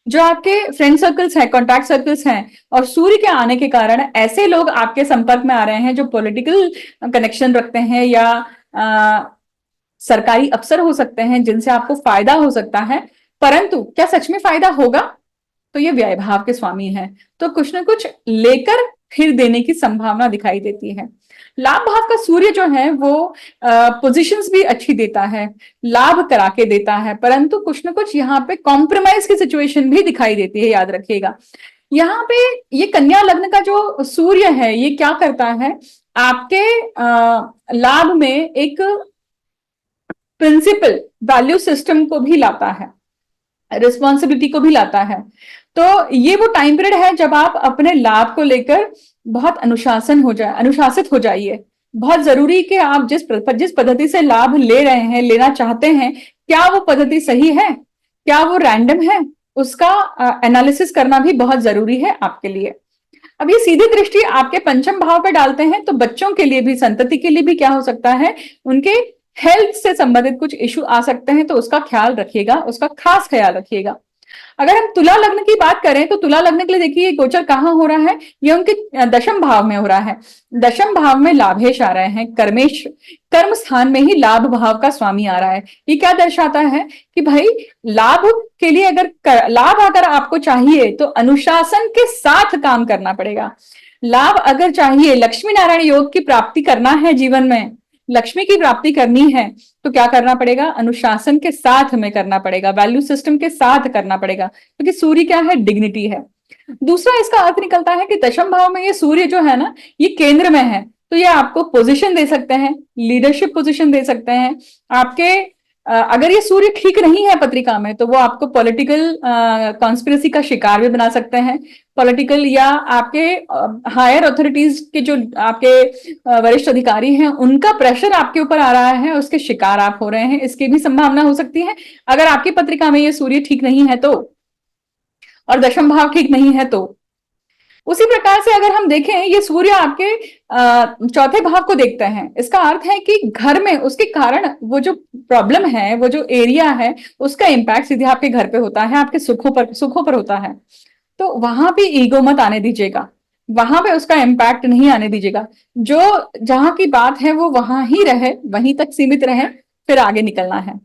जो आपके फ्रेंड सर्कल्स हैं, कॉन्टैक्ट सर्कल्स हैं, और सूर्य के आने के कारण ऐसे लोग आपके संपर्क में आ रहे हैं जो पॉलिटिकल कनेक्शन रखते हैं, या सरकारी अफसर हो सकते हैं जिनसे आपको फायदा हो सकता है। परंतु क्या सच में फायदा होगा, तो ये व्यय भाव के स्वामी हैं, तो कुछ ना कुछ लेकर फिर देने की संभावना दिखाई देती है। लाभ भाव का सूर्य जो है वो पोजीशंस भी अच्छी देता है, लाभ करा के देता है, परंतु कुछ ना कुछ यहाँ पे कॉम्प्रोमाइज की सिचुएशन भी दिखाई देती है, याद रखिएगा। यहाँ पे ये कन्या लग्न का जो सूर्य है ये क्या करता है, आपके लाभ में एक प्रिंसिपल वैल्यू सिस्टम को भी लाता है, रिस्पॉन्सिबिलिटी को भी लाता है। तो ये वो टाइम पीरियड है जब आप अपने लाभ को लेकर बहुत अनुशासित हो जाइए। बहुत जरूरी कि आप जिस पद्धति से लाभ ले रहे हैं, लेना चाहते हैं, क्या वो पद्धति सही है, क्या वो रैंडम है, उसका एनालिसिस करना भी बहुत जरूरी है आपके लिए। अब ये सीधी दृष्टि आपके पंचम भाव पे डालते हैं, तो बच्चों के लिए भी, संतति के लिए भी क्या हो सकता है, उनके हेल्थ से संबंधित कुछ इश्यू आ सकते हैं, तो उसका ख्याल रखिएगा, उसका खास ख्याल रखिएगा। अगर हम तुला लग्न की बात करें तो तुला लग्न के लिए देखिए गोचर कहाँ हो रहा है, ये उनके दशम भाव में हो रहा है। दशम भाव में लाभेश आ रहे हैं, कर्मेश, कर्म स्थान में ही लाभ भाव का स्वामी आ रहा है। ये क्या दर्शाता है कि भाई लाभ के लिए लाभ अगर आपको चाहिए तो अनुशासन के साथ काम करना पड़ेगा। लाभ अगर चाहिए, लक्ष्मी नारायण योग की प्राप्ति करना है, जीवन में लक्ष्मी की प्राप्ति करनी है, तो क्या करना पड़ेगा, अनुशासन के साथ हमें करना पड़ेगा, वैल्यू सिस्टम के साथ करना पड़ेगा, क्योंकि सूर्य क्या है, डिग्निटी है। दूसरा इसका अर्थ निकलता है कि दशम भाव में ये सूर्य जो है ना, ये केंद्र में है, तो ये आपको पोजीशन दे सकते हैं, लीडरशिप पोजीशन दे सकते हैं। आपके अगर ये सूर्य ठीक नहीं है पत्रिका में, तो वो आपको पॉलिटिकल कॉन्स्पिरेसी का शिकार भी बना सकते हैं। पॉलिटिकल या आपके हायर अथॉरिटीज के जो आपके वरिष्ठ अधिकारी हैं, उनका प्रेशर आपके ऊपर आ रहा है, उसके शिकार आप हो रहे हैं, इसकी भी संभावना हो सकती है अगर आपकी पत्रिका में ये सूर्य ठीक नहीं है तो, और दशम भाव ठीक नहीं है तो। उसी प्रकार से अगर हम देखें, ये सूर्य आपके चौथे भाव को देखते हैं, इसका अर्थ है कि घर में उसके कारण वो जो प्रॉब्लम है, वो जो एरिया है, उसका इंपैक्ट सीधे आपके घर पे होता है, आपके सुखों पर होता है। तो वहां पे ईगो मत आने दीजिएगा, वहां पे उसका इम्पैक्ट नहीं आने दीजिएगा। जो जहां की बात है वो वहां ही रहे, वहीं तक सीमित रहे, फिर आगे निकलना है।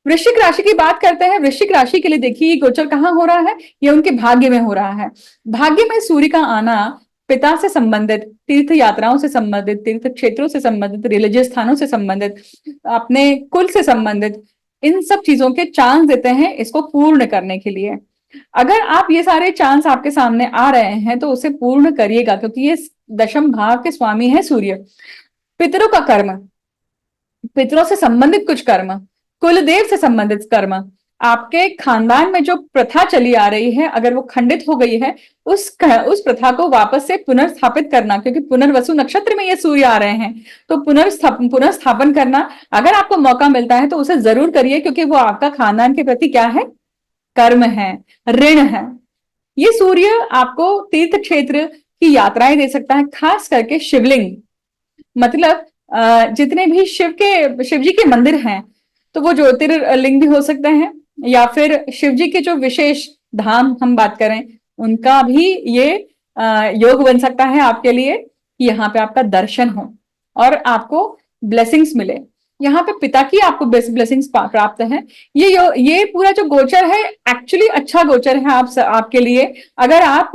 वृश्चिक राशि की बात करते हैं। वृश्चिक राशि के लिए देखिए ये गोचर कहाँ हो रहा है, ये उनके भाग्य में हो रहा है। भाग्य में सूर्य का आना पिता से संबंधित, तीर्थ यात्राओं से संबंधित, तीर्थ क्षेत्रों से संबंधित, रिलीजियस स्थानों से संबंधित, अपने कुल से संबंधित, इन सब चीजों के चांस देते हैं इसको पूर्ण करने के लिए। अगर आप ये सारे चांस आपके सामने आ रहे हैं तो उसे पूर्ण करिएगा, क्योंकि ये दशम भाव के स्वामी है सूर्य। पितरों का कर्म, पितरों से संबंधित कुछ कर्म, कुलदेव से संबंधित कर्म, आपके खानदान में जो प्रथा चली आ रही है, अगर वो खंडित हो गई है, उस प्रथा को वापस से पुनर्स्थापित करना, क्योंकि पुनर्वसु नक्षत्र में ये सूर्य आ रहे हैं, तो पुनर्स्थापन करना अगर आपको मौका मिलता है तो उसे जरूर करिए, क्योंकि वो आपका खानदान के प्रति क्या है, कर्म है, ऋण है। ये सूर्य आपको तीर्थ क्षेत्र की यात्राएं दे सकता है, खास करके शिवलिंग, मतलब जितने भी शिव जी के मंदिर हैं, तो वो ज्योतिर्लिंग भी हो सकते हैं, या फिर शिव जी के जो विशेष धाम हम बात करें, उनका भी ये योग बन सकता है आपके लिए, कि यहाँ पे आपका दर्शन हो और आपको ब्लेसिंग्स मिले। यहाँ पे पिता की आपको ब्लेसिंग्स प्राप्त है। ये पूरा जो गोचर है एक्चुअली अच्छा गोचर है आपके लिए, अगर आप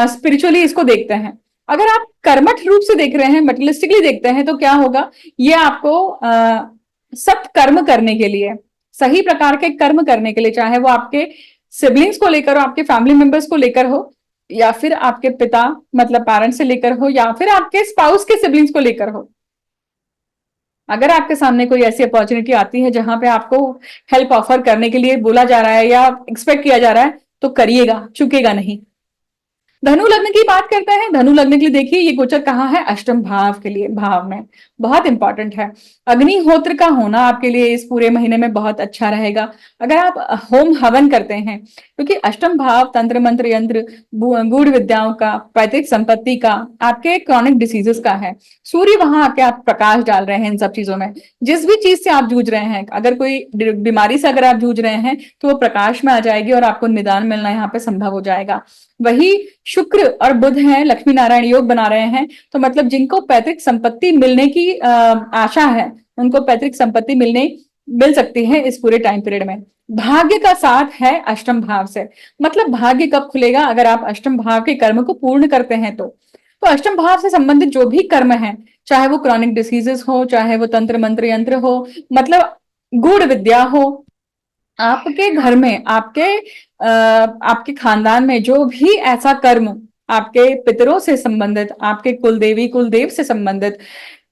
स्पिरिचुअली इसको देखते हैं। अगर आप कर्मठ रूप से देख रहे हैं, मटेरियलिस्टिकली देखते हैं, तो क्या होगा, ये आपको सत कर्म करने के लिए, सही प्रकार के कर्म करने के लिए, चाहे वो आपके सिबलिंग्स को लेकर हो, आपके फैमिली मेंबर्स को लेकर हो, या फिर आपके पिता मतलब पेरेंट्स से लेकर हो, या फिर आपके स्पाउस के सिबलिंग्स को लेकर हो। अगर आपके सामने कोई ऐसी अपॉर्चुनिटी आती है जहां पे आपको हेल्प ऑफर करने के लिए बोला जा रहा है या एक्सपेक्ट किया जा रहा है, तो करिएगा, चुकेगा नहीं। धनु लग्न की बात करते हैं। धनु लग्न के लिए देखिए ये गोचर कहाँ है, अष्टम भाव के लिए, भाव में बहुत इंपॉर्टेंट है। अग्निहोत्र का होना आपके लिए इस पूरे महीने में बहुत अच्छा रहेगा, अगर आप होम हवन करते हैं, क्योंकि अष्टम भाव तंत्र मंत्र यंत्र, गूढ़ विद्याओं का, पैतृक संपत्ति का, आपके क्रॉनिक डिसीजेस का है। सूर्य वहां आके आप प्रकाश डाल रहे हैं इन सब चीजों में। जिस भी चीज से आप जूझ रहे हैं, अगर कोई बीमारी से अगर आप जूझ रहे हैं, तो वो प्रकाश में आ जाएगी और आपको निदान मिलना यहाँ पे संभव हो जाएगा। वही शुक्र और बुध हैं, लक्ष्मी नारायण योग बना रहे हैं, तो मतलब जिनको पैतृक संपत्ति मिलने की आशा है, उनको पैतृक संपत्ति मिल सकती है इस पूरे टाइम पीरियड में। भाग्य का साथ है अष्टम भाव से, मतलब भाग्य कब खुलेगा, अगर आप अष्टम भाव के कर्म को पूर्ण करते हैं तो। तो अष्टम भाव से संबंधित जो भी कर्म है, चाहे वो क्रॉनिक डिसीजेस हो, चाहे वो तंत्र मंत्र यंत्र हो, मतलब गूढ़ विद्या हो, आपके घर में, आपके खानदान में जो भी ऐसा कर्म, आपके पितरों से संबंधित, आपके कुलदेवी कुलदेव से संबंधित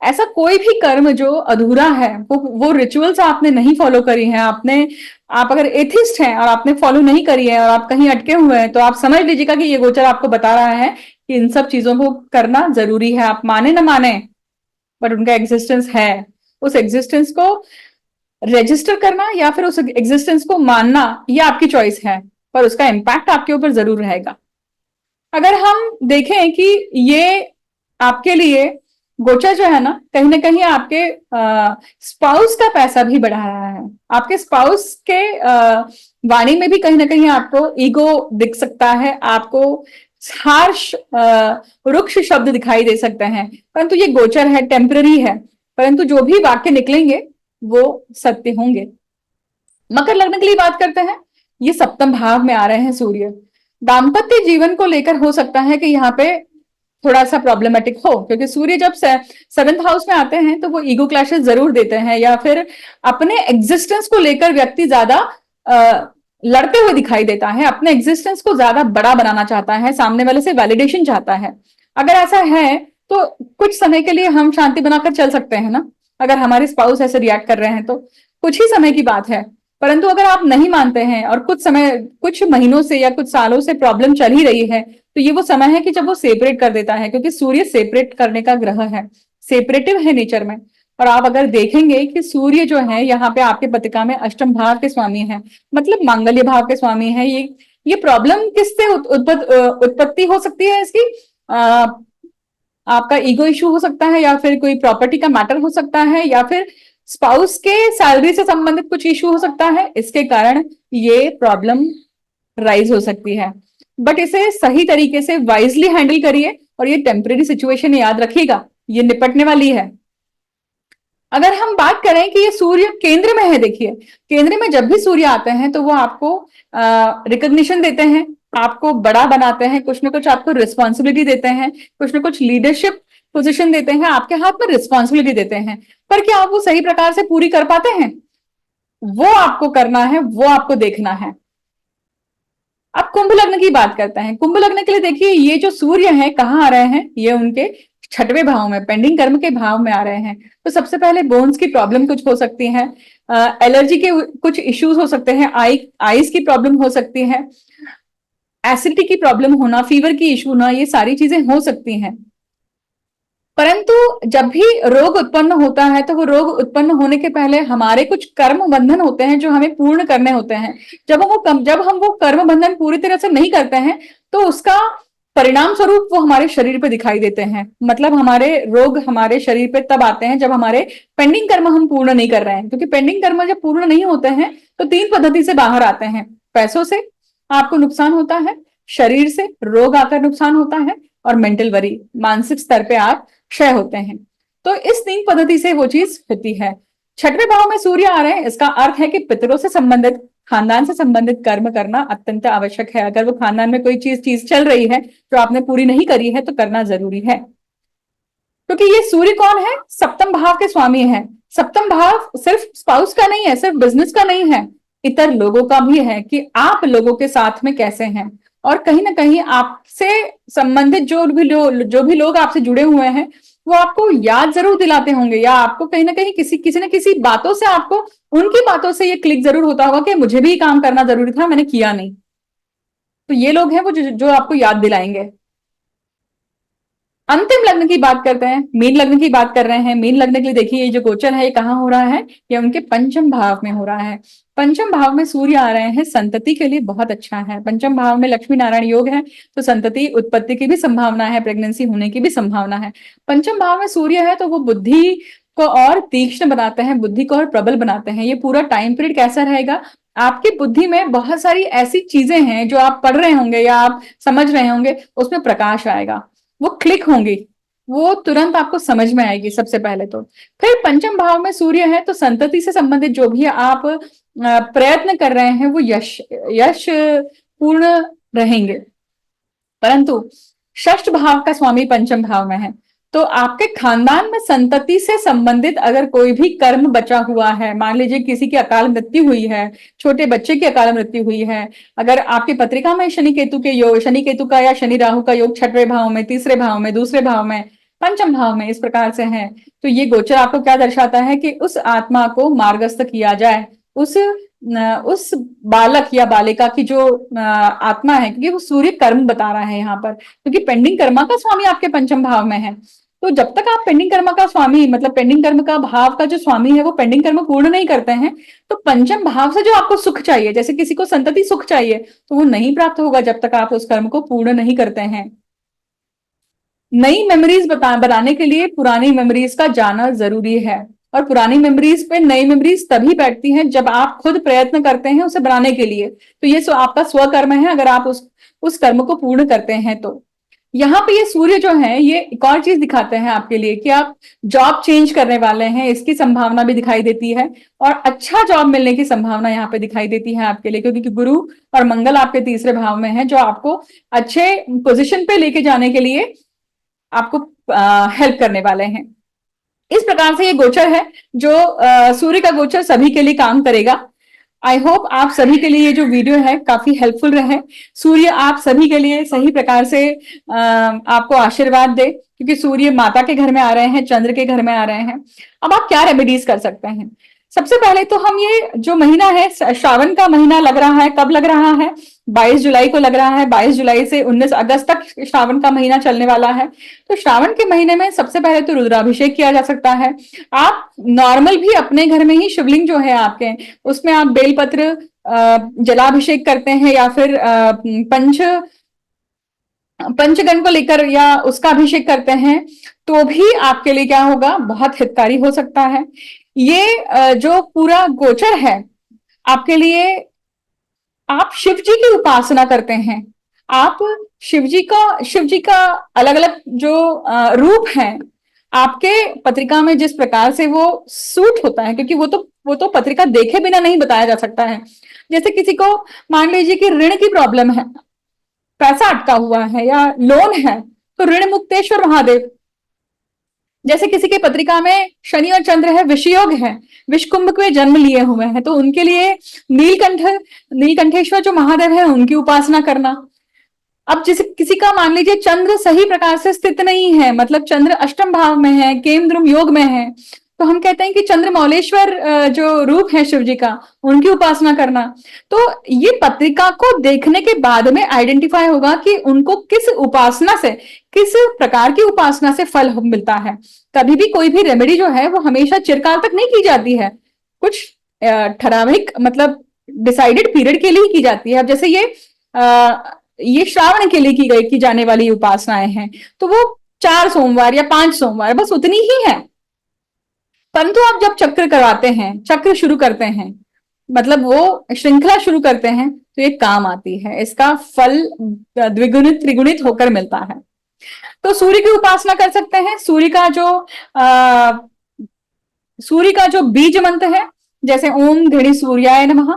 ऐसा कोई भी कर्म जो अधूरा है, वो रिचुअल्स आपने नहीं फॉलो करी हैं, आप अगर एथिस्ट हैं और आपने फॉलो नहीं करी है और आप कहीं अटके हुए हैं, तो आप समझ लीजिएगा कि ये गोचर आपको बता रहा है कि इन सब चीजों को करना जरूरी है। आप माने ना माने, बट उनका एग्जिस्टेंस है। उस एग्जिस्टेंस को रजिस्टर करना या फिर उस एग्जिस्टेंस को मानना, ये आपकी चॉइस है, पर उसका इम्पैक्ट आपके ऊपर जरूर रहेगा। अगर हम देखें कि ये आपके लिए गोचर जो है ना कहीं आपके स्पाउस का पैसा भी बढ़ा रहा है। आपके स्पाउस के वाणी में भी कहीं ना कहीं आपको ईगो दिख सकता है, आपको हार्श रुक्ष शब्द दिखाई दे सकते हैं, परंतु ये गोचर है, टेम्पररी है, परंतु जो भी वाक्य निकलेंगे वो सत्य होंगे। मकर लग्न के लिए बात करते हैं, ये सप्तम भाव में आ रहे हैं सूर्य। दाम्पत्य जीवन को लेकर हो सकता है कि यहाँ पे थोड़ा सा प्रॉब्लमेटिक हो, क्योंकि सूर्य जब सेवेंथ हाउस में आते हैं तो वो ईगो क्लैशेस जरूर देते हैं, या फिर अपने एग्जिस्टेंस को लेकर व्यक्ति ज्यादा लड़ते हुए दिखाई देता है, अपने एग्जिस्टेंस को ज्यादा बड़ा बनाना चाहता है, सामने वाले से वैलिडेशन चाहता है। अगर ऐसा है तो कुछ समय के लिए हम शांति बनाकर चल सकते हैं ना, अगर हमारे स्पाउस ऐसे रिएक्ट कर रहे हैं तो कुछ ही समय की बात है। परंतु अगर आप नहीं मानते हैं और कुछ महीनों से या कुछ सालों से प्रॉब्लम चल ही रही है, तो ये वो समय है कि जब वो सेपरेट कर देता है, क्योंकि सूर्य सेपरेट करने का ग्रह है, सेपरेटिव है नेचर में। और आप अगर देखेंगे कि सूर्य जो है यहाँ पे आपके पतिका में अष्टम भाव के स्वामी है, मतलब मांगल्य भाव के स्वामी है। ये प्रॉब्लम किससे उत्पत्ति हो सकती है इसकी? आपका ईगो इशू हो सकता है, या फिर कोई प्रॉपर्टी का मैटर हो सकता है, या फिर स्पाउस के सैलरी से संबंधित कुछ इशू हो सकता है। इसके कारण ये प्रॉब्लम राइज हो सकती है, बट इसे सही तरीके से वाइजली हैंडल करिए, और ये टेम्परेरी सिचुएशन याद रखिएगा, ये निपटने वाली है। अगर हम बात करें कि ये सूर्य केंद्र में है, देखिए केंद्र में जब भी सूर्य आते हैं तो वो आपको रिकॉग्निशन देते हैं, आपको बड़ा बनाते हैं, कुछ ना कुछ आपको रिस्पॉन्सिबिलिटी देते हैं, कुछ ना कुछ लीडरशिप पोजीशन देते हैं, आपके हाथ में रिस्पॉन्सिबिलिटी देते हैं। पर क्या आप वो सही प्रकार से पूरी कर पाते हैं? वो आपको करना है, वो आपको देखना है। अब कुंभ लग्न की बात करते हैं। कुंभ लग्न के लिए देखिए, ये जो सूर्य है कहाँ आ रहे हैं, ये उनके छठवें भाव में, पेंडिंग कर्म के भाव में आ रहे हैं। तो सबसे पहले बोन्स की प्रॉब्लम कुछ हो सकती है, एलर्जी के कुछ इश्यूज हो सकते हैं, आईज की प्रॉब्लम हो सकती है, एसिडिटी की प्रॉब्लम होना, फीवर की इशू होना, ये सारी चीजें हो सकती हैं। परंतु जब भी रोग उत्पन्न होता है तो वो रोग उत्पन्न होने के पहले हमारे कुछ कर्म बंधन होते हैं जो हमें पूर्ण करने होते हैं। जब हम वो कर्म बंधन पूरी तरह से नहीं करते हैं तो उसका परिणाम स्वरूप वो हमारे शरीर पे दिखाई देते हैं। मतलब हमारे रोग हमारे शरीर पे तब आते हैं जब हमारे पेंडिंग कर्म हम पूर्ण नहीं कर रहे हैं, क्योंकि पेंडिंग कर्म जब पूर्ण नहीं होते हैं तो तीन पद्धति से बाहर आते हैं। पैसों से आपको नुकसान होता है, शरीर से रोग आकर नुकसान होता है, और मेंटल वरी, मानसिक स्तर पे आप क्षय होते हैं। तो इस तीन पद्धति से वो चीज होती है। छठवें भाव में सूर्य आ रहे हैं, इसका अर्थ है कि पितरों से संबंधित, खानदान से संबंधित कर्म करना अत्यंत आवश्यक है। अगर वो खानदान में कोई चीज चल रही है जो आपने पूरी नहीं करी है तो करना जरूरी है, क्योंकि ये सूर्य कौन है? सप्तम भाव के स्वामी है। सप्तम भाव सिर्फ स्पाउस का नहीं है, सिर्फ बिजनेस का नहीं है, इतर लोगों का भी है, कि आप लोगों के साथ में कैसे हैं। और कहीं ना कहीं आपसे संबंधित जो भी लोग आपसे जुड़े हुए हैं वो आपको याद जरूर दिलाते होंगे, या आपको कहीं ना कहीं किसी न किसी बातों से, आपको उनकी बातों से ये क्लिक जरूर होता होगा कि मुझे भी काम करना जरूरी था, मैंने किया नहीं। तो ये लोग हैं वो जो आपको याद दिलाएंगे। अंतिम लग्न की बात करते हैं, मीन लग्न की बात कर रहे हैं। मीन लग्न के लिए देखिए, ये जो गोचर है ये कहाँ हो रहा है? ये उनके पंचम भाव में हो रहा है। पंचम भाव में सूर्य आ रहे हैं, संतति के लिए बहुत अच्छा है। पंचम भाव में लक्ष्मी नारायण योग है, तो संतति उत्पत्ति की भी संभावना है, प्रेगनेंसी होने की भी संभावना है। पंचम भाव में सूर्य है तो वो बुद्धि को और तीक्ष्ण बनाते हैं, बुद्धि को और प्रबल बनाते हैं। ये पूरा टाइम पीरियड कैसा रहेगा? आपकी बुद्धि में बहुत सारी ऐसी चीजें हैं जो आप पढ़ रहे होंगे या आप समझ रहे होंगे, उसमें प्रकाश आएगा, वो क्लिक होंगी, वो तुरंत आपको समझ में आएगी सबसे पहले तो। फिर पंचम भाव में सूर्य है तो संतति से संबंधित जो भी आप प्रयत्न कर रहे हैं वो यश पूर्ण रहेंगे। परंतु षष्ठ भाव का स्वामी पंचम भाव में है। तो आपके खानदान में संतति से संबंधित अगर कोई भी कर्म बचा हुआ है, मान लीजिए किसी की अकाल मृत्यु हुई है, छोटे बच्चे की अकाल मृत्यु हुई है, अगर आपकी पत्रिका में शनि केतु के योग, शनि केतु का या शनि राहु का योग छठवें भाव में, तीसरे भाव में, दूसरे भाव में, पंचम भाव में इस प्रकार से है, तो ये गोचर आपको क्या दर्शाता है कि उस आत्मा को मार्गस्थ किया जाए, उस बालक या बालिका की जो आत्मा है, क्योंकि वो सूर्य कर्म बता रहा है यहाँ पर, क्योंकि पेंडिंग कर्मा का स्वामी आपके पंचम भाव में है। तो जब तक आप पेंडिंग कर्म का स्वामी, मतलब पेंडिंग कर्म का भाव का जो स्वामी है वो पेंडिंग कर्म पूर्ण नहीं करते हैं, तो पंचम भाव से जो आपको सुख चाहिए, जैसे किसी को संतति सुख चाहिए, तो वो नहीं प्राप्त होगा जब तक आप उस कर्म को पूर्ण नहीं करते हैं। नई मेमोरीज बनाने के लिए पुरानी मेमोरीज का जाना जरूरी है, और पुरानी मेमोरीज पे नई मेमोरीज तभी बैठती हैं जब आप खुद प्रयत्न करते हैं उसे बनाने के लिए। तो ये आपका स्वकर्म है, अगर आप उस कर्म को पूर्ण करते हैं तो। यहाँ पे ये सूर्य जो है ये एक और चीज दिखाते हैं आपके लिए कि आप जॉब चेंज करने वाले हैं, इसकी संभावना भी दिखाई देती है, और अच्छा जॉब मिलने की संभावना यहाँ पे दिखाई देती है आपके लिए, क्योंकि गुरु और मंगल आपके तीसरे भाव में है, जो आपको अच्छे पोजिशन पे लेके जाने के लिए आपको हेल्प करने वाले हैं। इस प्रकार से ये गोचर है जो सूर्य का गोचर सभी के लिए काम करेगा। आई होप आप सभी के लिए ये जो वीडियो है काफी हेल्पफुल रहे। सूर्य आप सभी के लिए सही प्रकार से आपको आशीर्वाद दे, क्योंकि सूर्य माता के घर में आ रहे हैं, चंद्र के घर में आ रहे हैं। अब आप क्या रेमेडीज कर सकते हैं? सबसे पहले तो हम ये जो महीना है, श्रावण का महीना लग रहा है, कब लग रहा है? 22 जुलाई को लग रहा है। 22 जुलाई से 19 अगस्त तक श्रावण का महीना चलने वाला है। तो श्रावण के महीने में सबसे पहले तो रुद्राभिषेक किया जा सकता है। आप नॉर्मल भी अपने घर में ही शिवलिंग जो है आपके, उसमें आप बेलपत्र जलाभिषेक करते हैं, या फिर पंचगण को लेकर या उसका अभिषेक करते हैं, तो भी आपके लिए क्या होगा, बहुत हितकारी हो सकता है। ये जो पूरा गोचर है आपके लिए, आप शिव जी की उपासना करते हैं, आप शिव जी का अलग अलग जो रूप है आपके पत्रिका में, जिस प्रकार से वो सूट होता है, क्योंकि वो तो पत्रिका देखे बिना नहीं बताया जा सकता है। जैसे किसी को मान लीजिए कि ऋण की प्रॉब्लम है, पैसा अटका हुआ है या लोन है, तो ऋण मुक्तेश्वर महादेव। जैसे किसी के पत्रिका में शनि और चंद्र है, विषयोग है, विषकुंभ में जन्म लिए हुए हैं, तो उनके लिए नीलकंठेश्वर जो महादेव है उनकी उपासना करना। अब जिस किसी का मान लीजिए चंद्र सही प्रकार से स्थित नहीं है, मतलब चंद्र अष्टम भाव में है, केमद्रुम योग में है, तो हम कहते हैं कि चंद्रमौलेश्वर जो रूप है शिव जी का, उनकी उपासना करना। तो ये पत्रिका को देखने के बाद में आइडेंटिफाई होगा कि उनको किस उपासना से, किस प्रकार की उपासना से फल मिलता है। कभी भी कोई भी रेमेडी जो है वो हमेशा चिरकाल तक नहीं की जाती है, कुछ ठराविक मतलब डिसाइडेड पीरियड के लिए ही की जाती है। अब जैसे ये श्रावण के लिए की जाने वाली उपासनाएं हैं, तो वो 4 सोमवार या 5 सोमवार बस उतनी ही है। परंतु आप जब चक्र करवाते हैं, चक्र शुरू करते हैं, मतलब वो श्रृंखला शुरू करते हैं, तो ये काम आती है, इसका फल द्विगुणित त्रिगुणित होकर मिलता है। तो सूर्य की उपासना कर सकते हैं। सूर्य का जो बीज मंत्र है, जैसे ओम घृणी सूर्याय नमः,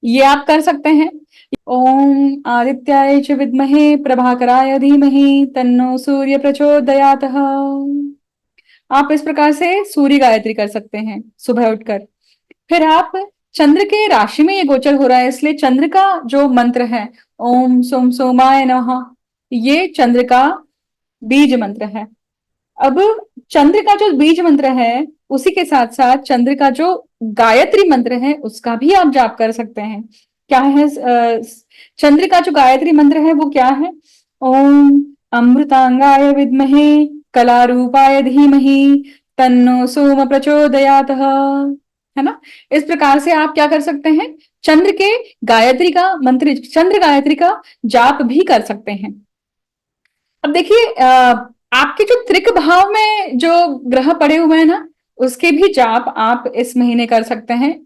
ये आप कर सकते हैं। ओम आदित्याय च विद्महे प्रभाकराय धीमहि तन्नो सूर्य प्रचोदयात्। आप इस प्रकार से सूर्य गायत्री कर सकते हैं सुबह उठकर। फिर आप चंद्र के राशि में ये गोचर हो रहा है, इसलिए चंद्र का जो मंत्र है ओम सोम सोमाय नमः, ये चंद्र का बीज मंत्र है। अब चंद्र का जो बीज मंत्र है, उसी के साथ साथ चंद्र का जो गायत्री मंत्र है उसका भी आप जाप कर सकते हैं। क्या है चंद्र का जो गायत्री मंत्र है वो क्या है? ओम अमृतांगाय विद्महे कलारूपाय धीमहि तन्नो सोम प्रचोदयात्, है ना। इस प्रकार से आप क्या कर सकते हैं, चंद्र के गायत्री का मंत्र, चंद्र गायत्री का जाप भी कर सकते हैं। अब देखिए आपके जो त्रिक भाव में जो ग्रह पड़े हुए हैं ना, उसके भी जाप आप इस महीने कर सकते हैं।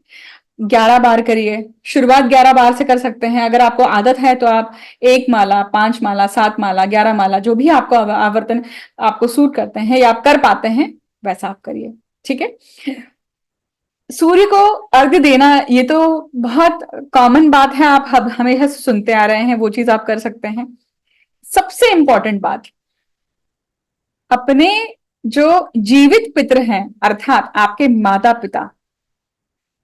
11 बार करिए, शुरुआत 11 बार से कर सकते हैं। अगर आपको आदत है तो आप 1 माला, 5 माला, 7 माला, 11 माला, जो भी आपको आवर्तन आपको सूट करते हैं या आप कर पाते हैं वैसा आप करिए, ठीक है। सूर्य को अर्घ्य देना ये तो बहुत कॉमन बात है, आप हमेशा सुनते आ रहे हैं, वो चीज आप कर सकते हैं। सबसे इंपॉर्टेंट बात, अपने जो जीवित पितर हैं अर्थात आपके माता पिता,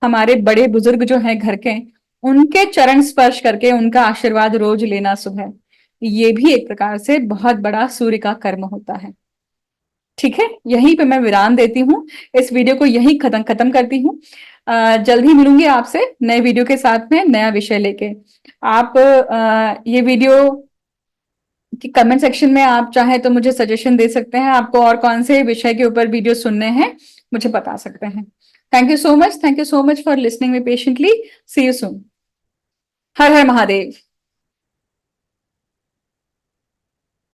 हमारे बड़े बुजुर्ग जो हैं घर के, उनके चरण स्पर्श करके उनका आशीर्वाद रोज लेना सुबह, ये भी एक प्रकार से बहुत बड़ा सूर्य का कर्म होता है। ठीक है, यहीं पे मैं विराम देती हूँ, इस वीडियो को यहीं खत्म खत्म करती हूँ। जल्द ही मिलूंगी आपसे नए वीडियो के साथ में, नया विषय लेके। आप ये वीडियो कि कमेंट सेक्शन में आप चाहे तो मुझे सजेशन दे सकते हैं, आपको और कौन से विषय के ऊपर वीडियो सुनने हैं मुझे बता सकते हैं। Thank you so much for listening me patiently. See you soon. Har Har Mahadev.